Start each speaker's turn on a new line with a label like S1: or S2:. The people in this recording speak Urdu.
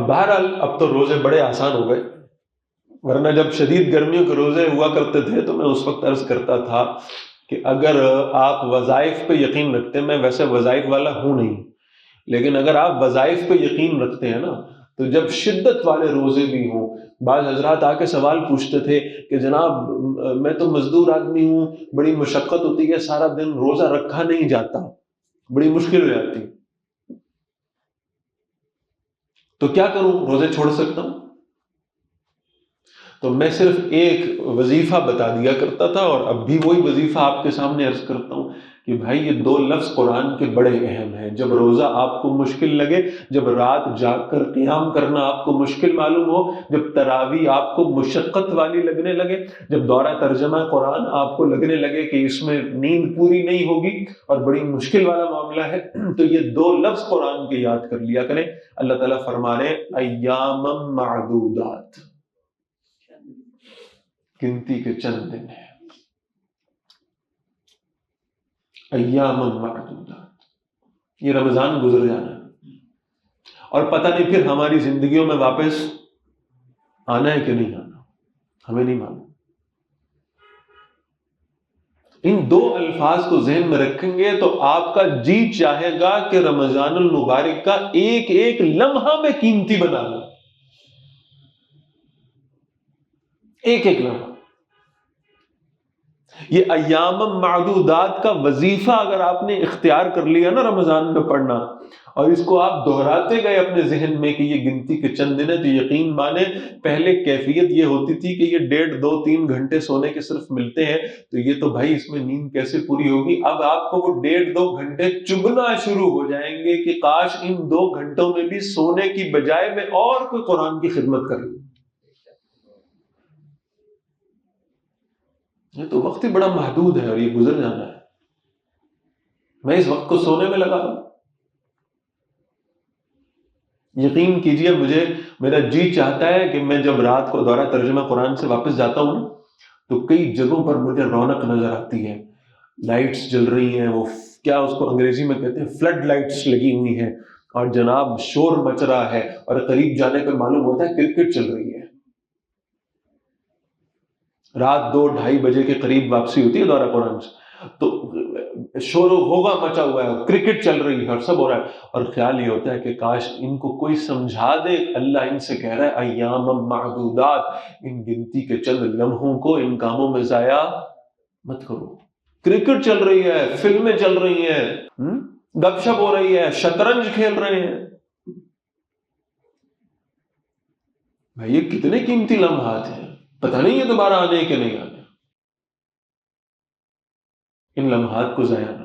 S1: بہرحال اب تو روزے بڑے آسان ہو گئے، ورنہ جب شدید گرمیوں کے روزے ہوا کرتے تھے تو میں اس وقت عرض کرتا تھا کہ اگر آپ وظائف پہ یقین رکھتے ہیں، میں ویسے وظائف والا ہوں نہیں، لیکن اگر آپ وظائف پہ یقین رکھتے ہیں نا تو جب شدت والے روزے بھی ہوں، بعض حضرات آ کے سوال پوچھتے تھے کہ جناب میں تو مزدور آدمی ہوں، بڑی مشقت ہوتی ہے، سارا دن روزہ رکھا نہیں جاتا، بڑی مشکل ہو جاتی، تو کیا کروں؟ روزے چھوڑ سکتا ہوں؟ تو میں صرف ایک وظیفہ بتا دیا کرتا تھا، اور اب بھی وہی وظیفہ آپ کے سامنے عرض کرتا ہوں کہ بھائی یہ دو لفظ قرآن کے بڑے اہم ہیں۔ جب روزہ آپ کو مشکل لگے، جب رات جاگ کر قیام کرنا آپ کو مشکل معلوم ہو، جب تراویح آپ کو مشقت والی لگنے لگے، جب دورہ ترجمہ قرآن آپ کو لگنے لگے کہ اس میں نیند پوری نہیں ہوگی اور بڑی مشکل والا معاملہ ہے، تو یہ دو لفظ قرآن کے یاد کر لیا کریں۔ اللہ تعالیٰ فرما رہے ہیں ایام معدودات، گنتی کے چند دن ہیں، ایام معدودات، یہ رمضان گزر جانا ہے اور پتہ نہیں پھر ہماری زندگیوں میں واپس آنا ہے کہ نہیں آنا، ہمیں نہیں معلوم۔ ان دو الفاظ کو ذہن میں رکھیں گے تو آپ کا جی چاہے گا کہ رمضان المبارک کا ایک ایک لمحہ میں قیمتی بنا لو، ایک ایک لمحہ۔ یہ ایام معدودات کا وظیفہ اگر آپ نے اختیار کر لیا نا رمضان میں پڑھنا، اور اس کو آپ دہراتے گئے اپنے ذہن میں کہ یہ گنتی کے چند دن ہے، تو یقین مانے پہلے کیفیت یہ ہوتی تھی کہ یہ 1.5 2 3 گھنٹے سونے کے صرف ملتے ہیں، تو یہ تو بھائی اس میں نیند کیسے پوری ہوگی؟ اب آپ کو وہ 1.5 2 گھنٹے چبھنا شروع ہو جائیں گے کہ کاش ان 2 گھنٹوں میں بھی سونے کی بجائے میں اور کوئی قرآن کی خدمت کر لوں۔ یہ تو وقت ہی بڑا محدود ہے اور یہ گزر جانا ہے، میں اس وقت کو سونے میں لگا ہوں۔ یقین کیجئے میرا جی چاہتا ہے کہ میں جب رات کو دورہ ترجمہ قرآن سے واپس جاتا ہوں نا تو کئی جگہوں پر مجھے رونق نظر آتی ہے، لائٹس جل رہی ہیں، وہ کیا اس کو انگریزی میں کہتے ہیں فلڈ لائٹس لگی ہوئی ہیں، اور جناب شور مچ رہا ہے، اور قریب جانے پہ معلوم ہوتا ہے کرکٹ چل رہی ہے۔ رات 2 2:30 بجے کے قریب واپسی ہوتی ہے دورہ قرآن سے، تو شور و غوغا مچا ہوا ہے، کرکٹ چل رہی ہے اور سب ہو رہا ہے، اور خیال یہ ہوتا ہے کہ کاش ان کو کوئی سمجھا دے، اللہ ان سے کہہ رہا ہے ایام معدودات، ان گنتی کے چند لمحوں کو ان کاموں میں ضائع مت کرو۔ کرکٹ چل رہی ہے، فلمیں چل رہی ہیں، گپ شپ ہو رہی ہے، شطرنج کھیل رہے ہیں، بھائی یہ کتنے قیمتی لمحات ہیں، پتہ نہیں یہ دوبارہ آنے کہ نہیں آنے، ان لمحات کو ضائع نہ